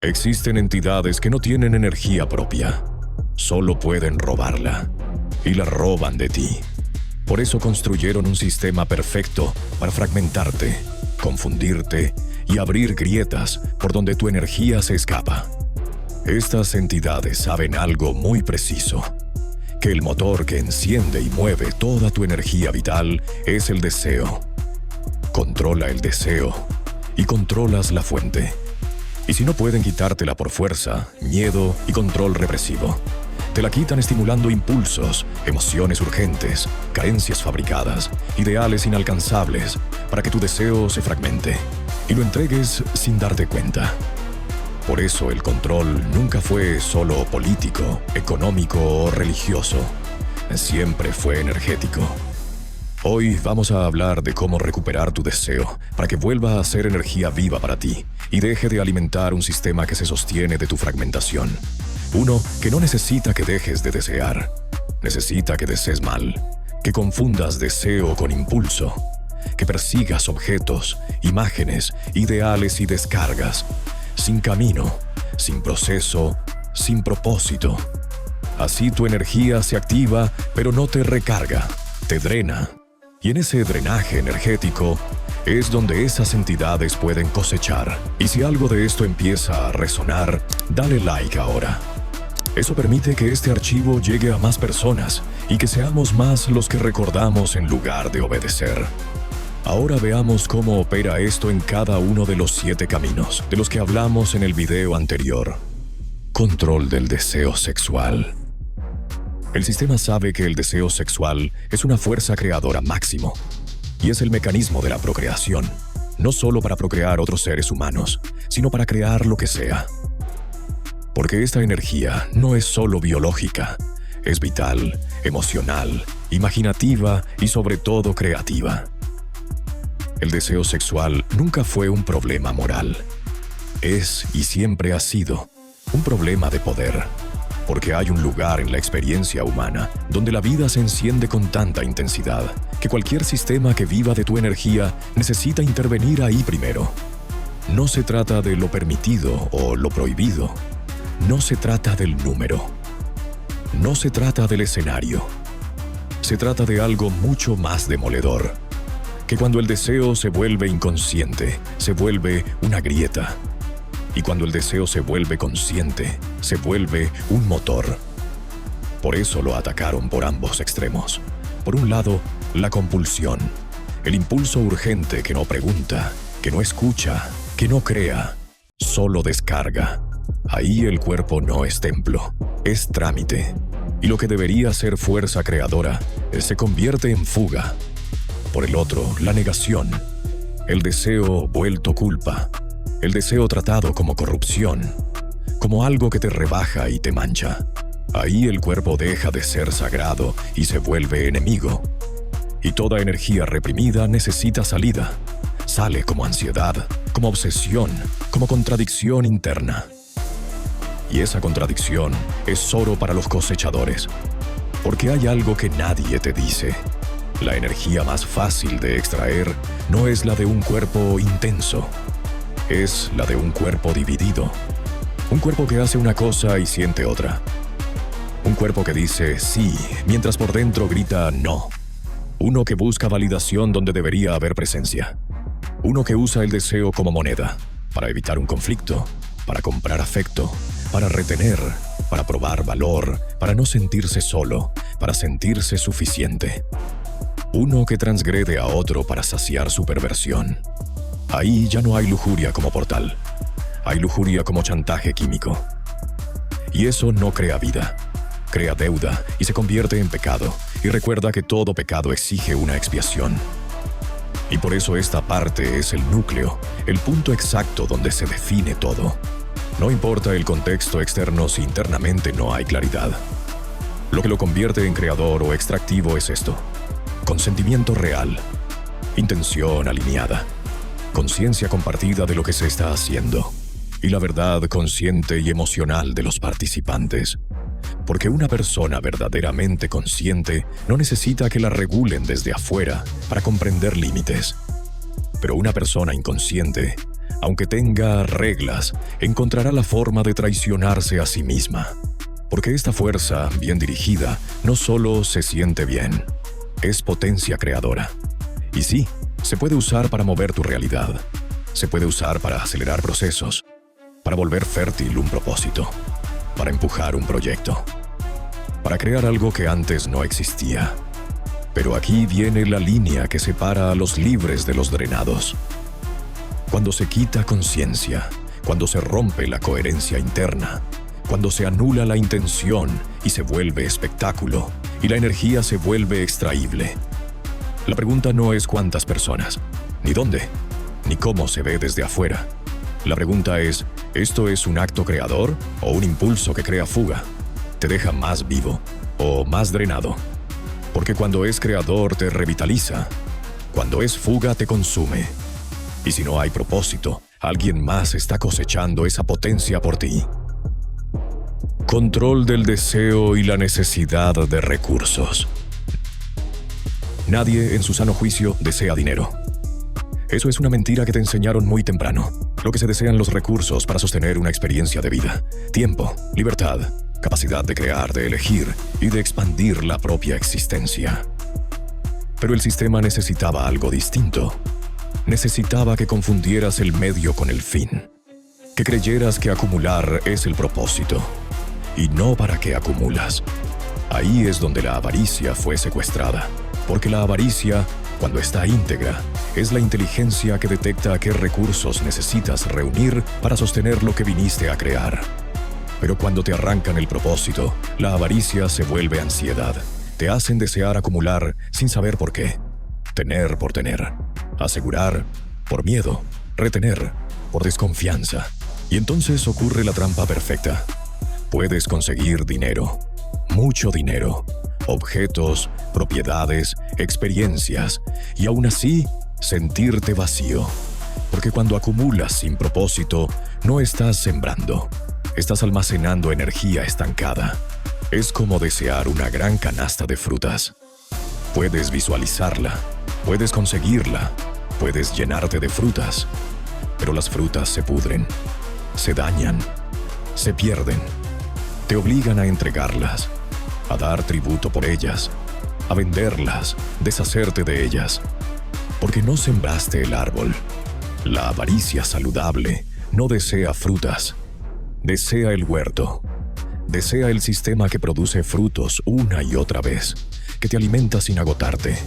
Existen entidades que no tienen energía propia, solo pueden robarla, y la roban de ti. Por eso construyeron un sistema perfecto para fragmentarte, confundirte y abrir grietas por donde tu energía se escapa. Estas entidades saben algo muy preciso, que el motor que enciende y mueve toda tu energía vital es el deseo. Controla el deseo y controlas la fuente. Y si no pueden quitártela por fuerza, miedo y control represivo, te la quitan estimulando impulsos, emociones urgentes, carencias fabricadas, ideales inalcanzables, para que tu deseo se fragmente y lo entregues sin darte cuenta. Por eso el control nunca fue solo político, económico o religioso. Siempre fue energético. Hoy vamos a hablar de cómo recuperar tu deseo para que vuelva a ser energía viva para ti y deje de alimentar un sistema que se sostiene de tu fragmentación. Uno que no necesita que dejes de desear, necesita que desees mal, que confundas deseo con impulso, que persigas objetos, imágenes, ideales y descargas, sin camino, sin proceso, sin propósito. Así tu energía se activa, pero no te recarga, te drena. Y en ese drenaje energético es donde esas entidades pueden cosechar. Y si algo de esto empieza a resonar, dale like ahora. Eso permite que este archivo llegue a más personas y que seamos más los que recordamos en lugar de obedecer. Ahora veamos cómo opera esto en cada uno de los 7 caminos de los que hablamos en el video anterior. Control del deseo sexual. El sistema sabe que el deseo sexual es una fuerza creadora máximo y es el mecanismo de la procreación, no solo para procrear otros seres humanos, sino para crear lo que sea. Porque esta energía no es solo biológica, es vital, emocional, imaginativa y sobre todo creativa. El deseo sexual nunca fue un problema moral. Es y siempre ha sido un problema de poder. Porque hay un lugar en la experiencia humana donde la vida se enciende con tanta intensidad que cualquier sistema que viva de tu energía necesita intervenir ahí primero. No se trata de lo permitido o lo prohibido. No se trata del número. No se trata del escenario. Se trata de algo mucho más demoledor. Que cuando el deseo se vuelve inconsciente, se vuelve una grieta. Y cuando el deseo se vuelve consciente, se vuelve un motor. Por eso lo atacaron por ambos extremos. Por un lado, la compulsión, el impulso urgente que no pregunta, que no escucha, que no crea, solo descarga. Ahí el cuerpo no es templo, es trámite. Y lo que debería ser fuerza creadora, se convierte en fuga. Por el otro, la negación, el deseo vuelto culpa. El deseo tratado como corrupción, como algo que te rebaja y te mancha. Ahí el cuerpo deja de ser sagrado y se vuelve enemigo. Y toda energía reprimida necesita salida. Sale como ansiedad, como obsesión, como contradicción interna. Y esa contradicción es oro para los cosechadores. Porque hay algo que nadie te dice. La energía más fácil de extraer no es la de un cuerpo intenso. Es la de un cuerpo dividido. Un cuerpo que hace una cosa y siente otra. Un cuerpo que dice sí, mientras por dentro grita no. Uno que busca validación donde debería haber presencia. Uno que usa el deseo como moneda, para evitar un conflicto, para comprar afecto, para retener, para probar valor, para no sentirse solo, para sentirse suficiente. Uno que transgrede a otro para saciar su perversión. Ahí ya no hay lujuria como portal. Hay lujuria como chantaje químico. Y eso no crea vida. Crea deuda y se convierte en pecado. Y recuerda que todo pecado exige una expiación. Y por eso esta parte es el núcleo, el punto exacto donde se define todo. No importa el contexto externo si internamente no hay claridad. Lo que lo convierte en creador o extractivo es esto: consentimiento real, intención alineada, conciencia compartida de lo que se está haciendo y la verdad consciente y emocional de los participantes. Porque una persona verdaderamente consciente no necesita que la regulen desde afuera para comprender límites. Pero una persona inconsciente aunque tenga reglas, encontrará la forma de traicionarse a sí misma. Porque esta fuerza, bien dirigida, no solo se siente bien, es potencia creadora. Y sí, se puede usar para mover tu realidad. Se puede usar para acelerar procesos, para volver fértil un propósito, para empujar un proyecto, para crear algo que antes no existía. Pero aquí viene la línea que separa a los libres de los drenados. Cuando se quita conciencia, cuando se rompe la coherencia interna, cuando se anula la intención y se vuelve espectáculo, y la energía se vuelve extraíble. La pregunta no es cuántas personas, ni dónde, ni cómo se ve desde afuera. La pregunta es, ¿esto es un acto creador o un impulso que crea fuga? ¿Te deja más vivo o más drenado? Porque cuando es creador te revitaliza, cuando es fuga te consume. Y si no hay propósito, alguien más está cosechando esa potencia por ti. Control del deseo y la necesidad de recursos. Nadie en su sano juicio desea dinero. Eso es una mentira que te enseñaron muy temprano. Lo que se desean los recursos para sostener una experiencia de vida. Tiempo, libertad, capacidad de crear, de elegir y de expandir la propia existencia. Pero el sistema necesitaba algo distinto. Necesitaba que confundieras el medio con el fin. Que creyeras que acumular es el propósito. Y no para qué acumulas. Ahí es donde la avaricia fue secuestrada. Porque la avaricia, cuando está íntegra, es la inteligencia que detecta qué recursos necesitas reunir para sostener lo que viniste a crear. Pero cuando te arrancan el propósito, la avaricia se vuelve ansiedad. Te hacen desear acumular sin saber por qué. Tener por tener. Asegurar por miedo. Retener por desconfianza. Y entonces ocurre la trampa perfecta. Puedes conseguir dinero. Mucho dinero. Objetos, propiedades, experiencias. Y aún así, sentirte vacío. Porque cuando acumulas sin propósito, no estás sembrando. Estás almacenando energía estancada. Es como desear una gran canasta de frutas. Puedes visualizarla, puedes conseguirla, puedes llenarte de frutas. Pero las frutas se pudren, se dañan, se pierden. Te obligan a entregarlas, a dar tributo por ellas, a venderlas, deshacerte de ellas. Porque no sembraste el árbol. La avaricia saludable no desea frutas. Desea el huerto. Desea el sistema que produce frutos una y otra vez, que te alimenta sin agotarte,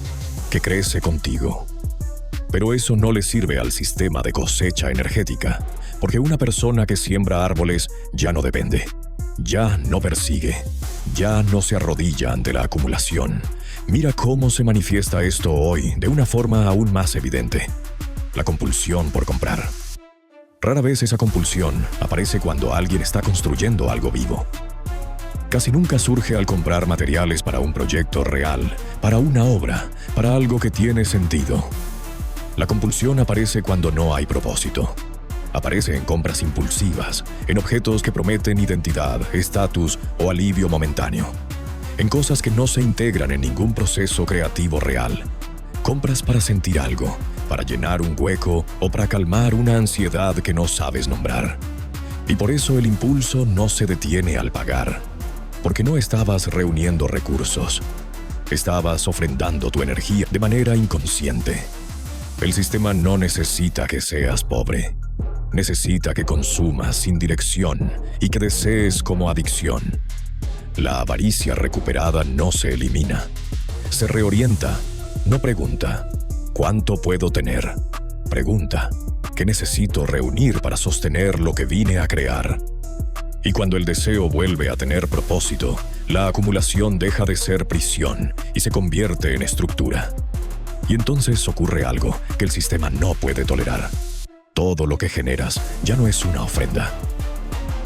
que crece contigo. Pero eso no le sirve al sistema de cosecha energética, porque una persona que siembra árboles ya no depende, ya no persigue, ya no se arrodilla ante la acumulación. Mira cómo se manifiesta esto hoy de una forma aún más evidente: la compulsión por comprar. Rara vez esa compulsión aparece cuando alguien está construyendo algo vivo. Casi nunca surge al comprar materiales para un proyecto real, para una obra, para algo que tiene sentido. La compulsión aparece cuando no hay propósito. Aparece en compras impulsivas, en objetos que prometen identidad, estatus o alivio momentáneo. En cosas que no se integran en ningún proceso creativo real. Compras para sentir algo, para llenar un hueco o para calmar una ansiedad que no sabes nombrar. Y por eso el impulso no se detiene al pagar, porque no estabas reuniendo recursos. Estabas ofrendando tu energía de manera inconsciente. El sistema no necesita que seas pobre. Necesita que consumas sin dirección y que desees como adicción. La avaricia recuperada no se elimina. Se reorienta, no pregunta. ¿Cuánto puedo tener? Pregunta, ¿qué necesito reunir para sostener lo que vine a crear? Y cuando el deseo vuelve a tener propósito, la acumulación deja de ser prisión y se convierte en estructura. Y entonces ocurre algo que el sistema no puede tolerar. Todo lo que generas ya no es una ofrenda.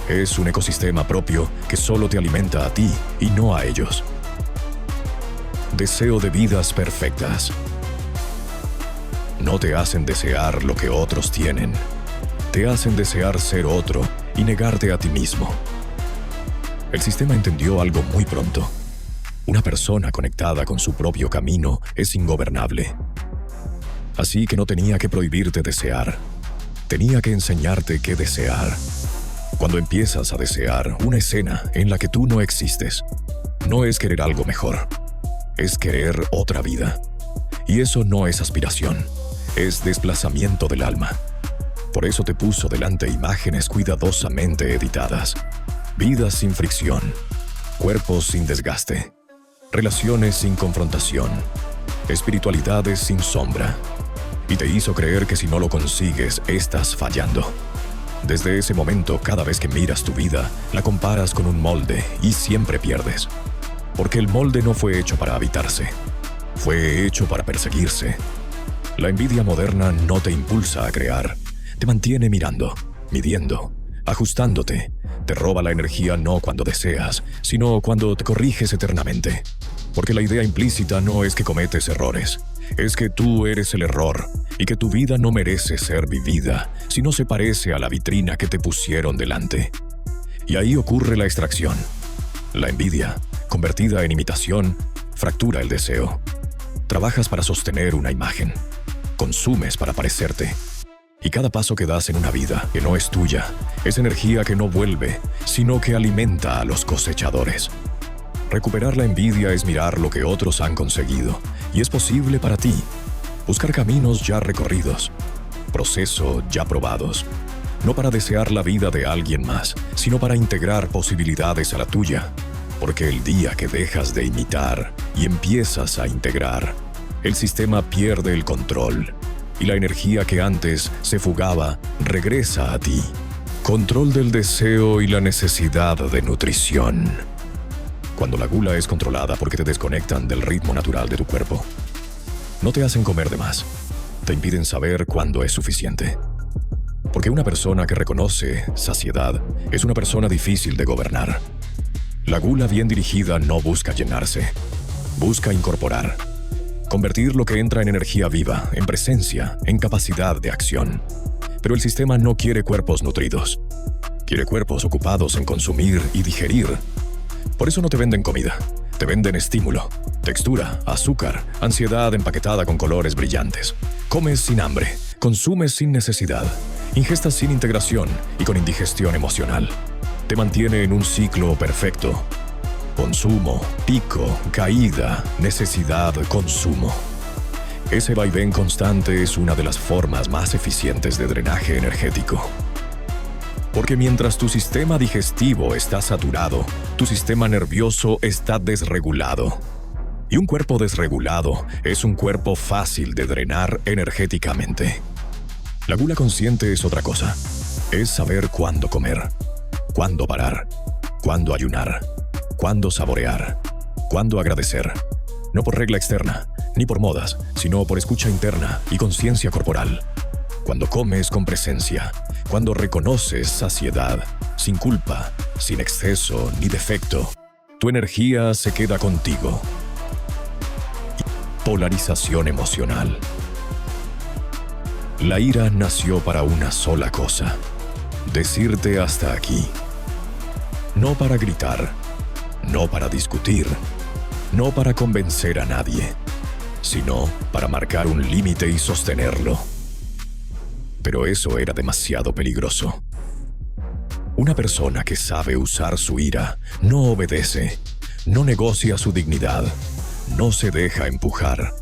Es un ecosistema propio que solo te alimenta a ti y no a ellos. Deseo de vidas perfectas. No te hacen desear lo que otros tienen. Te hacen desear ser otro y negarte a ti mismo. El sistema entendió algo muy pronto. Una persona conectada con su propio camino es ingobernable. Así que no tenía que prohibirte desear. tenía que enseñarte qué desear. Cuando empiezas a desear una escena en la que tú no existes, no es querer algo mejor, es querer otra vida. Y eso no es aspiración, es desplazamiento del alma. Por eso te puso delante imágenes cuidadosamente editadas, vidas sin fricción, cuerpos sin desgaste, relaciones sin confrontación, espiritualidades sin sombra. Y te hizo creer que si no lo consigues, estás fallando. Desde ese momento, cada vez que miras tu vida, la comparas con un molde y siempre pierdes. Porque el molde no fue hecho para habitarse, fue hecho para perseguirse. La envidia moderna no te impulsa a crear, te mantiene mirando, midiendo, ajustándote. Te roba la energía no cuando deseas, sino cuando te corriges eternamente. Porque la idea implícita no es que cometes errores, es que tú eres el error y que tu vida no merece ser vivida si no se parece a la vitrina que te pusieron delante. Y ahí ocurre la extracción. La envidia, convertida en imitación, fractura el deseo. Trabajas para sostener una imagen, consumes para parecerte. Y cada paso que das en una vida que no es tuya es energía que no vuelve, sino que alimenta a los cosechadores. Recuperar la envidia es mirar lo que otros han conseguido, y es posible para ti. Buscar caminos ya recorridos, procesos ya probados. No para desear la vida de alguien más, sino para integrar posibilidades a la tuya. Porque el día que dejas de imitar y empiezas a integrar, el sistema pierde el control. Y la energía que antes se fugaba regresa a ti. Control del deseo y la necesidad de nutrición. Cuando la gula es controlada porque te desconectan del ritmo natural de tu cuerpo. No te hacen comer de más. Te impiden saber cuándo es suficiente. Porque una persona que reconoce saciedad es una persona difícil de gobernar. La gula bien dirigida no busca llenarse. Busca incorporar. Convertir lo que entra en energía viva, en presencia, en capacidad de acción. Pero el sistema no quiere cuerpos nutridos. Quiere cuerpos ocupados en consumir y digerir. Por eso no te venden comida. Te venden estímulo, textura, azúcar, ansiedad empaquetada con colores brillantes. Comes sin hambre, consumes sin necesidad, ingestas sin integración y con indigestión emocional. Te mantiene en un ciclo perfecto. Consumo, pico, caída, necesidad, consumo. Ese vaivén constante es una de las formas más eficientes de drenaje energético. Porque mientras tu sistema digestivo está saturado, tu sistema nervioso está desregulado. Y un cuerpo desregulado es un cuerpo fácil de drenar energéticamente. La gula consciente es otra cosa. Es saber cuándo comer, cuándo parar, cuándo ayunar, cuándo saborear, cuándo agradecer. No por regla externa, ni por modas, sino por escucha interna y conciencia corporal. Cuando comes con presencia, cuando reconoces saciedad, sin culpa, sin exceso ni defecto, tu energía se queda contigo. Polarización emocional. La ira nació para una sola cosa: decirte hasta aquí. No para gritar, no para discutir, no para convencer a nadie, sino para marcar un límite y sostenerlo. Pero eso era demasiado peligroso. Una persona que sabe usar su ira no obedece, no negocia su dignidad, no se deja empujar.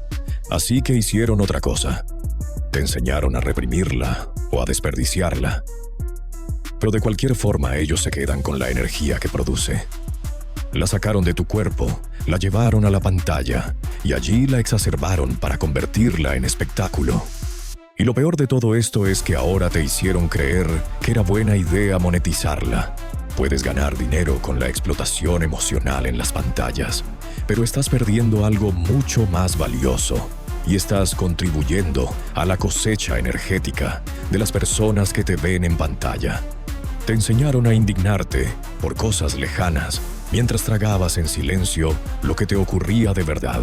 Así que hicieron otra cosa. Te enseñaron a reprimirla o a desperdiciarla. Pero de cualquier forma ellos se quedan con la energía que produce. La sacaron de tu cuerpo, la llevaron a la pantalla y allí la exacerbaron para convertirla en espectáculo. Y lo peor de todo esto es que ahora te hicieron creer que era buena idea monetizarla. Puedes ganar dinero con la explotación emocional en las pantallas, pero estás perdiendo algo mucho más valioso y estás contribuyendo a la cosecha energética de las personas que te ven en pantalla. Te enseñaron a indignarte por cosas lejanas mientras tragabas en silencio lo que te ocurría de verdad.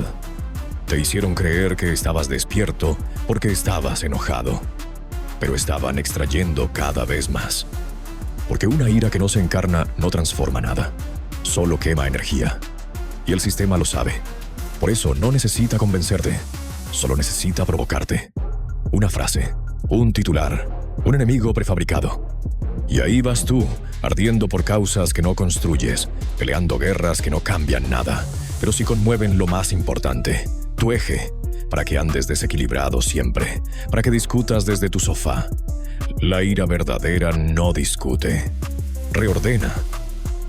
Te hicieron creer que estabas despierto porque estabas enojado, pero estaban extrayendo cada vez más. Porque una ira que no se encarna no transforma nada, solo quema energía. Y el sistema lo sabe. Por eso no necesita convencerte, solo necesita provocarte. Una frase, un titular, un enemigo prefabricado. Y ahí vas tú, ardiendo por causas que no construyes, peleando guerras que no cambian nada, pero sí conmueven lo más importante, tu eje, para que andes desequilibrado siempre, para que discutas desde tu sofá. La ira verdadera no discute, reordena,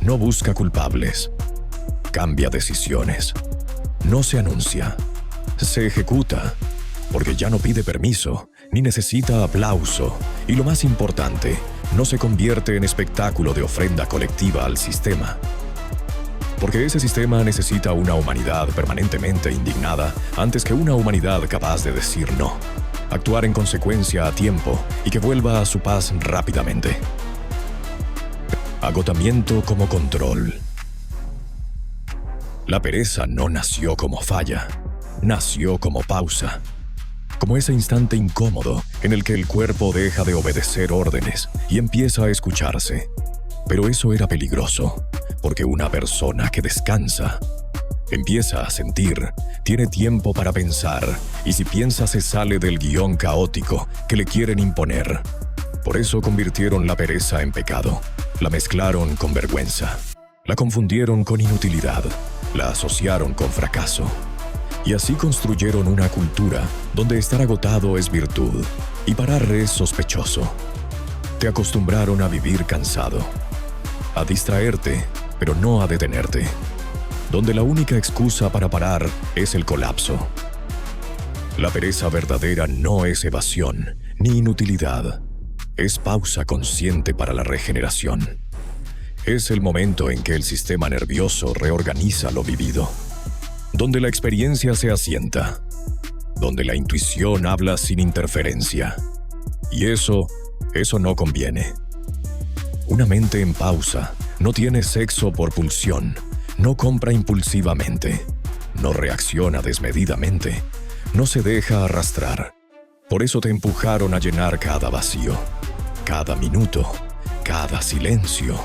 no busca culpables, cambia decisiones, no se anuncia, se ejecuta, porque ya no pide permiso, ni necesita aplauso, y lo más importante, no se convierte en espectáculo de ofrenda colectiva al sistema. Porque ese sistema necesita una humanidad permanentemente indignada antes que una humanidad capaz de decir no, actuar en consecuencia a tiempo y que vuelva a su paz rápidamente. Agotamiento como control. La pereza no nació como falla, nació como pausa. Como ese instante incómodo en el que el cuerpo deja de obedecer órdenes y empieza a escucharse. Pero eso era peligroso, porque una persona que descansa empieza a sentir, tiene tiempo para pensar, y si piensa se sale del guión caótico que le quieren imponer. Por eso convirtieron la pereza en pecado, la mezclaron con vergüenza, la confundieron con inutilidad, la asociaron con fracaso. Y así construyeron una cultura donde estar agotado es virtud y parar es sospechoso. Te acostumbraron a vivir cansado, a distraerte, pero no a detenerte, donde la única excusa para parar es el colapso. La pereza verdadera no es evasión ni inutilidad, es pausa consciente para la regeneración. Es el momento en que el sistema nervioso reorganiza lo vivido, donde la experiencia se asienta, donde la intuición habla sin interferencia. Y eso no conviene. Una mente en pausa no tiene sexo por pulsión, no compra impulsivamente, no reacciona desmedidamente, no se deja arrastrar. Por eso te empujaron a llenar cada vacío, cada minuto, cada silencio.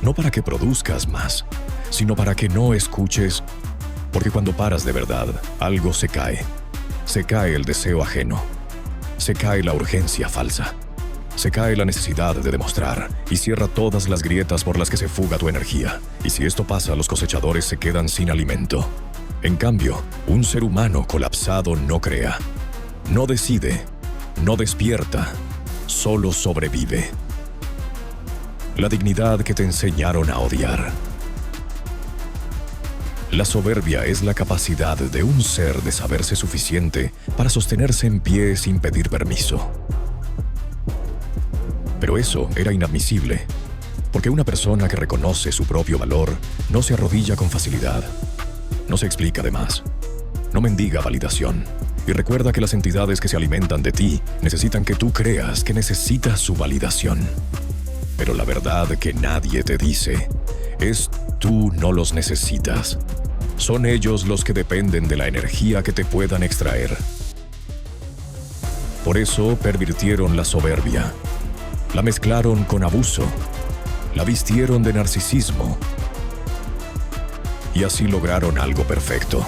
No para que produzcas más, sino para que no escuches. Porque cuando paras de verdad, algo se cae. Se cae el deseo ajeno. Se cae la urgencia falsa. Se cae la necesidad de demostrar y cierra todas las grietas por las que se fuga tu energía. Y si esto pasa, los cosechadores se quedan sin alimento. En cambio, un ser humano colapsado no crea, no decide, no despierta, solo sobrevive. La dignidad que te enseñaron a odiar. La soberbia es la capacidad de un ser de saberse suficiente para sostenerse en pie sin pedir permiso. Pero eso era inadmisible, porque una persona que reconoce su propio valor no se arrodilla con facilidad, no se explica de más, no mendiga validación, y recuerda que las entidades que se alimentan de ti necesitan que tú creas que necesitas su validación. Pero la verdad que nadie te dice es: tú no los necesitas. Son ellos los que dependen de la energía que te puedan extraer. Por eso pervirtieron la soberbia, la mezclaron con abuso, la vistieron de narcisismo. Y así lograron algo perfecto,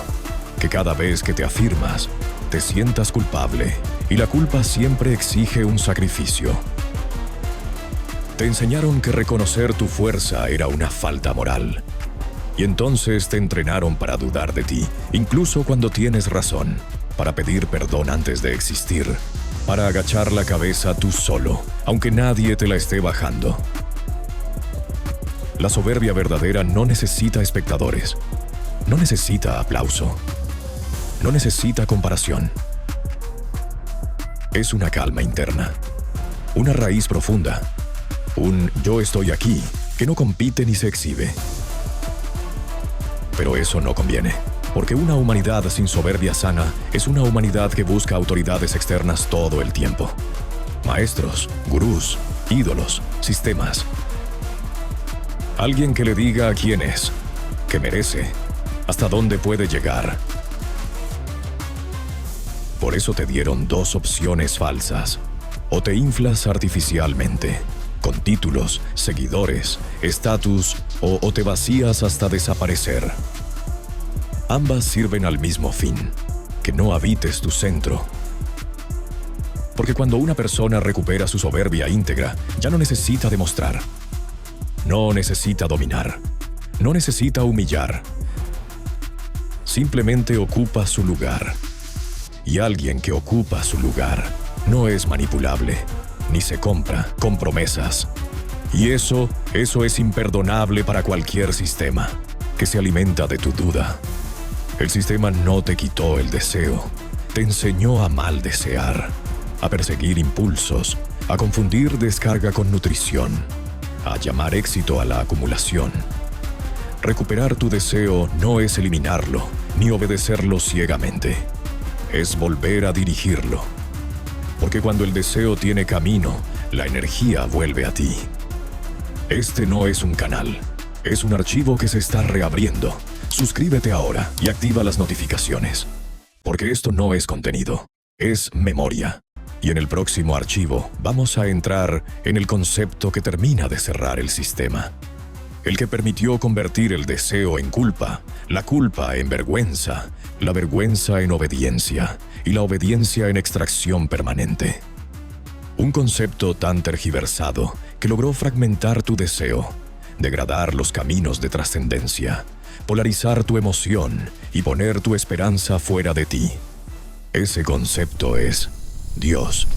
que cada vez que te afirmas, te sientas culpable, y la culpa siempre exige un sacrificio. Te enseñaron que reconocer tu fuerza era una falta moral. Y entonces te entrenaron para dudar de ti, incluso cuando tienes razón, para pedir perdón antes de existir, para agachar la cabeza tú solo, aunque nadie te la esté bajando. La soberbia verdadera no necesita espectadores, no necesita aplauso, no necesita comparación. Es una calma interna, una raíz profunda, un yo estoy aquí, que no compite ni se exhibe. Pero eso no conviene, porque una humanidad sin soberbia sana es una humanidad que busca autoridades externas todo el tiempo. Maestros, gurús, ídolos, sistemas. Alguien que le diga a quién es, qué merece, hasta dónde puede llegar. Por eso te dieron dos opciones falsas. O te inflas artificialmente, con títulos, seguidores, estatus, o te vacías hasta desaparecer. Ambas sirven al mismo fin, que no habites tu centro. Porque cuando una persona recupera su soberbia íntegra, ya no necesita demostrar. No necesita dominar. No necesita humillar. Simplemente ocupa su lugar. Y alguien que ocupa su lugar no es manipulable, ni se compra con promesas. Y eso es imperdonable para cualquier sistema que se alimenta de tu duda. El sistema no te quitó el deseo, te enseñó a mal desear, a perseguir impulsos, a confundir descarga con nutrición, a llamar éxito a la acumulación. Recuperar tu deseo no es eliminarlo, ni obedecerlo ciegamente. Es volver a dirigirlo. Porque cuando el deseo tiene camino, la energía vuelve a ti. Este no es un canal, es un archivo que se está reabriendo. Suscríbete ahora y activa las notificaciones. Porque esto no es contenido, es memoria. Y en el próximo archivo vamos a entrar en el concepto que termina de cerrar el sistema. El que permitió convertir el deseo en culpa, la culpa en vergüenza, la vergüenza en obediencia y la obediencia en extracción permanente. Un concepto tan tergiversado que logró fragmentar tu deseo, degradar los caminos de trascendencia, polarizar tu emoción y poner tu esperanza fuera de ti. Ese concepto es Dios.